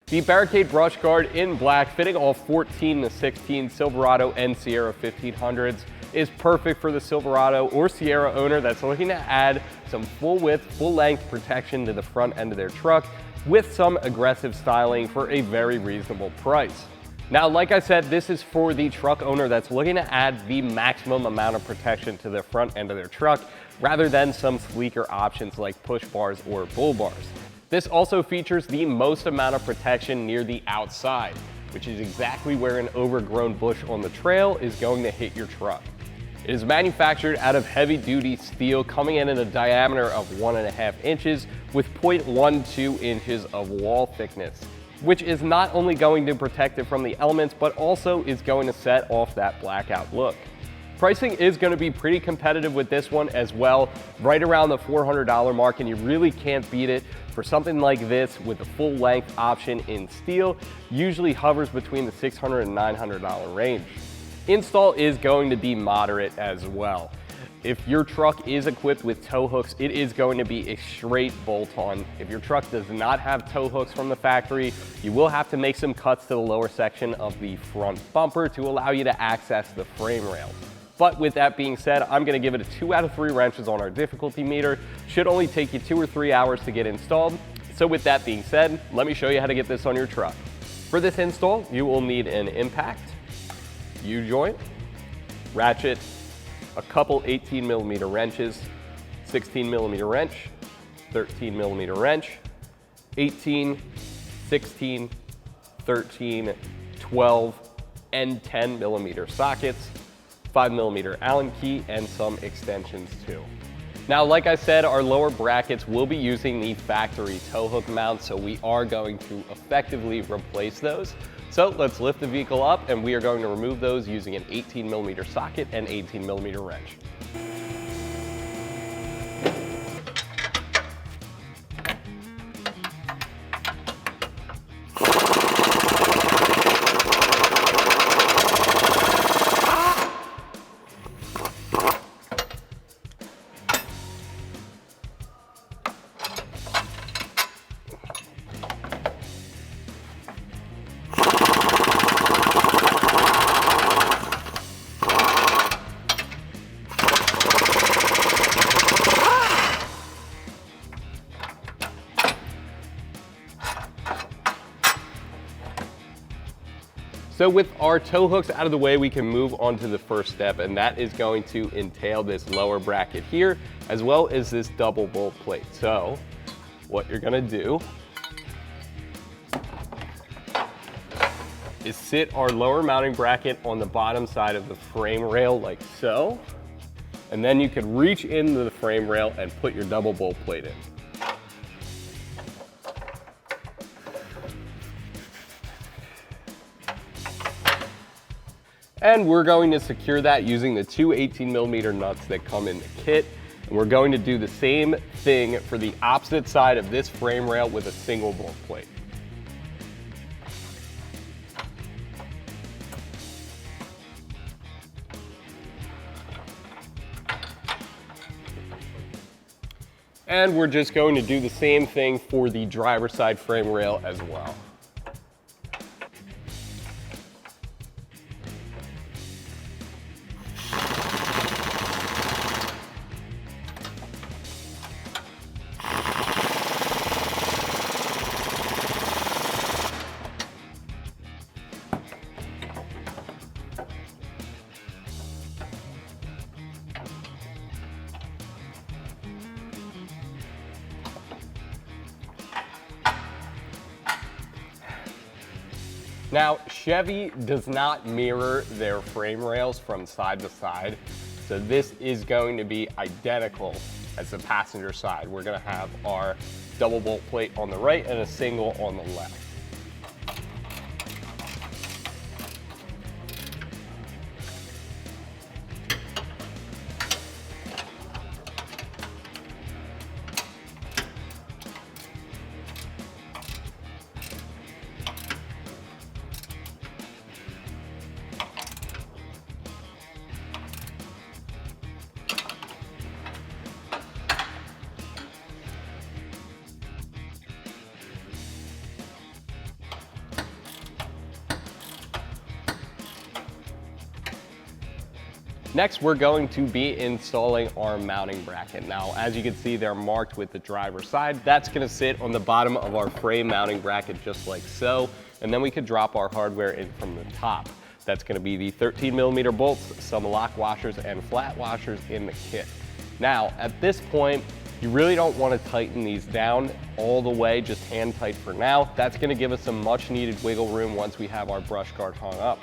The Barricade brush guard in black, fitting all 14 to 16 Silverado and Sierra 1500s, is perfect for the Silverado or Sierra owner that's looking to add some full width, full length protection to the front end of their truck with some aggressive styling for a very reasonable price. Now, like I said, this is for the truck owner that's looking to add the maximum amount of protection to the front end of their truck rather than some sleeker options like push bars or bull bars. This also features the most amount of protection near the outside, which is exactly where an overgrown bush on the trail is going to hit your truck. It is manufactured out of heavy-duty steel, coming in a diameter of 1.5 inches with 0.12 inches of wall thickness, which is not only going to protect it from the elements, but also is going to set off that blackout look. Pricing is going to be pretty competitive with this one as well, right around the $400 mark, and you really can't beat it for something like this with a full length option in steel. Usually hovers between the $600 and $900 range. Install is going to be moderate as well. If your truck is equipped with tow hooks, it is going to be a straight bolt-on. If your truck does not have tow hooks from the factory, you will have to make some cuts to the lower section of the front bumper to allow you to access the frame rail. But with that being said, I'm gonna give it a 2 out of 3 wrenches on our difficulty meter. Should only take you 2 or 3 hours to get installed. So with that being said, let me show you how to get this on your truck. For this install, you will need an impact, U-joint, ratchet, a couple 18mm wrenches, 16mm wrench, 13mm wrench, 18, 16, 13, 12, and 10mm sockets, 5mm Allen key, and some extensions too. Now, like I said, our lower brackets will be using the factory tow hook mount, so we are going to effectively replace those. So let's lift the vehicle up, and we are going to remove those using an 18mm socket and 18mm wrench. So with our tow hooks out of the way, we can move on to the first step, and that is going to entail this lower bracket here, as well as this double bolt plate. So what you're gonna do is sit our lower mounting bracket on the bottom side of the frame rail like so, and then you could reach into the frame rail and put your double bolt plate in. And we're going to secure that using the 2 18mm nuts that come in the kit. And we're going to do the same thing for the opposite side of this frame rail with a single bolt plate. And we're just going to do the same thing for the driver's side frame rail as well. Now, Chevy does not mirror their frame rails from side to side, so this is going to be identical as the passenger side. We're gonna have our double bolt plate on the right and a single on the left. Next, we're going to be installing our mounting bracket. Now, as you can see, they're marked with the driver's side. That's gonna sit on the bottom of our frame mounting bracket just like so, and then we could drop our hardware in from the top. That's gonna be the 13mm bolts, some lock washers, and flat washers in the kit. Now, at this point, you really don't want to tighten these down all the way, just hand tight for now. That's gonna give us some much needed wiggle room once we have our brush guard hung up.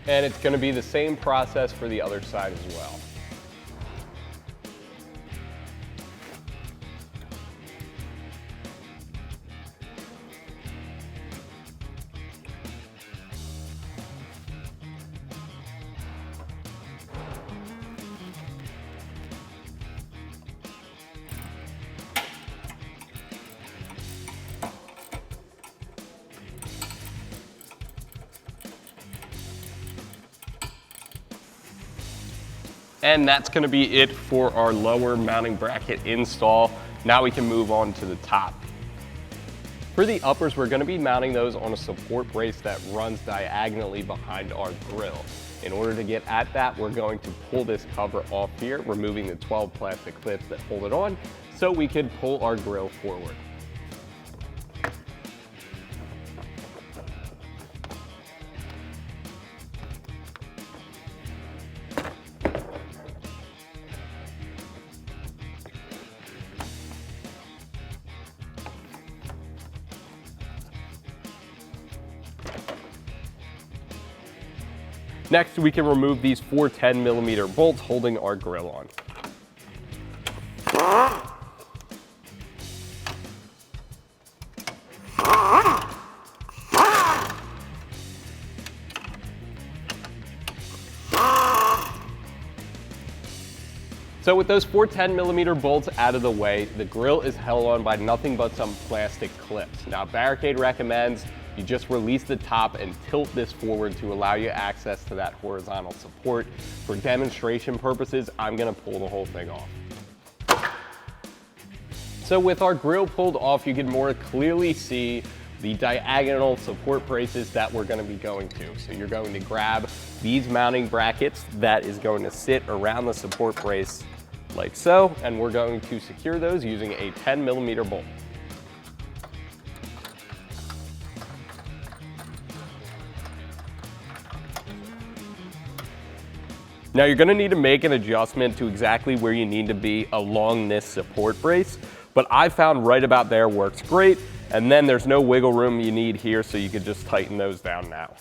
And it's gonna be the same process for the other side as well. And that's gonna be it for our lower mounting bracket install. Now we can move on to the top. For the uppers, we're gonna be mounting those on a support brace that runs diagonally behind our grill. In order to get at that, we're going to pull this cover off here, removing the 12 plastic clips that hold it on, so we can pull our grill forward. Next, we can remove these 4 10mm bolts holding our grill on. So with those 4 10mm bolts out of the way, the grill is held on by nothing but some plastic clips. Now, Barricade recommends you just release the top and tilt this forward to allow you access to that horizontal support. For demonstration purposes, I'm gonna pull the whole thing off. So with our grill pulled off, you can more clearly see the diagonal support braces that we're gonna be going to. So you're going to grab these mounting brackets that is going to sit around the support brace like so, and we're going to secure those using a 10mm bolt. Now you're gonna need to make an adjustment to exactly where you need to be along this support brace, but I found right about there works great, and then there's no wiggle room you need here, so you could just tighten those down now.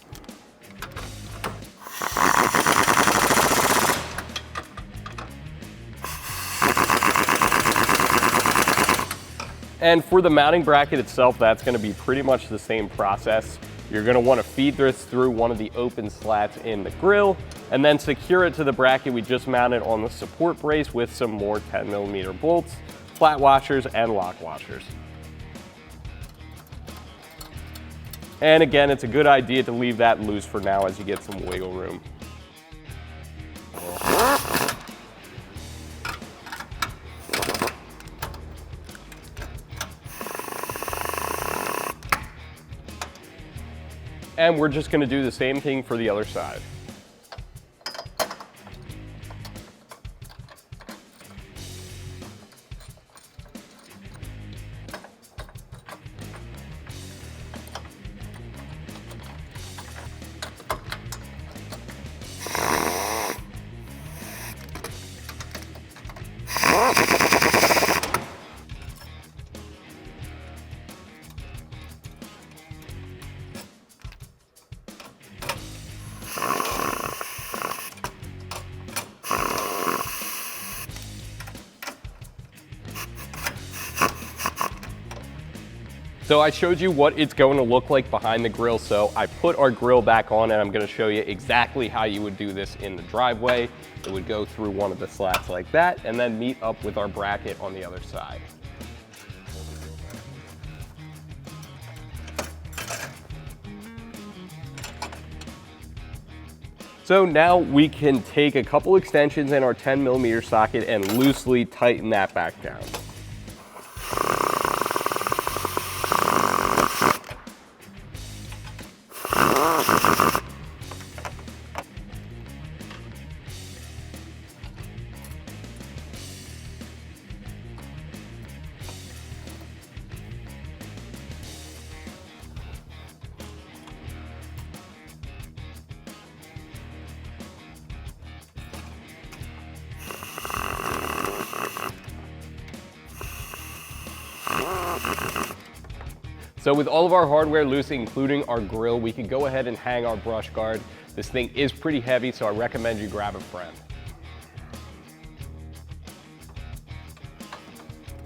And for the mounting bracket itself, that's gonna be pretty much the same process. You're gonna wanna feed this through one of the open slats in the grill, and then secure it to the bracket we just mounted on the support brace with some more 10mm bolts, flat washers, and lock washers. And again, it's a good idea to leave that loose for now as you get some wiggle room. And we're just gonna do the same thing for the other side. So I showed you what it's going to look like behind the grill, so I put our grill back on and I'm going to show you exactly how you would do this in the driveway. It would go through one of the slats like that and then meet up with our bracket on the other side. So now we can take a couple extensions in our 10mm socket and loosely tighten that back down. So with all of our hardware loose, including our grill, we can go ahead and hang our brush guard. This thing is pretty heavy, so I recommend you grab a friend.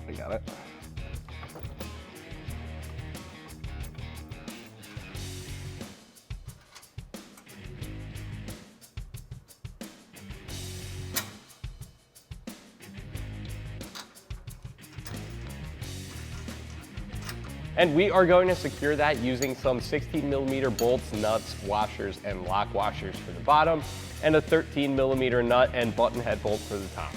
I got it. And we are going to secure that using some 16mm bolts, nuts, washers, and lock washers for the bottom, and a 13mm nut and button head bolt for the top.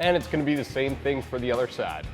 And it's going to be the same thing for the other side.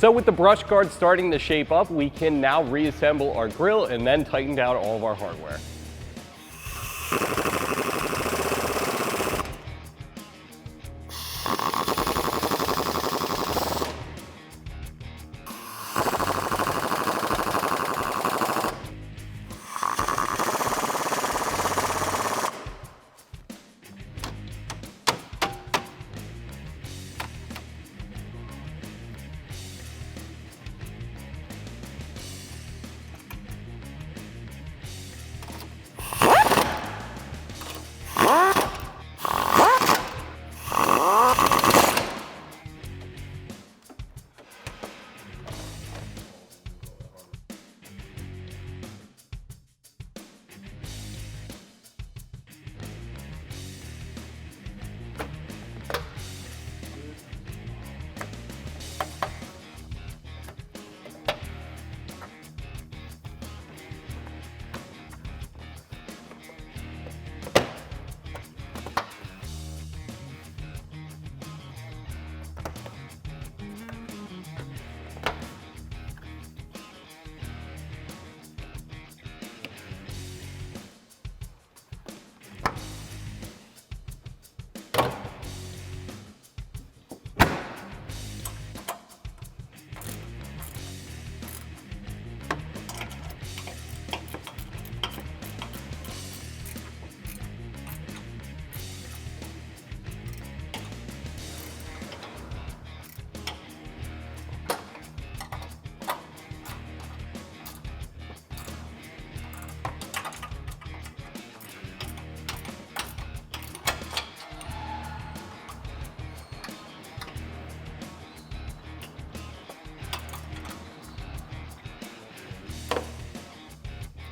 So with the brush guard starting to shape up, we can now reassemble our grill and then tighten down all of our hardware.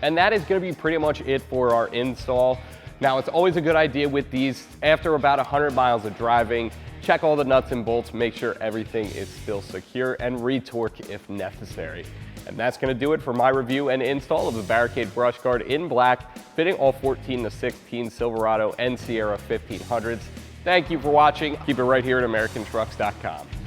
And that is going to be pretty much it for our install. Now, it's always a good idea with these, after about 100 miles of driving, check all the nuts and bolts, make sure everything is still secure, and re-torque if necessary. And that's going to do it for my review and install of the Barricade brush guard in black fitting all 14 to 16 Silverado and Sierra 1500s. Thank you for watching. Keep it right here at AmericanTrucks.com.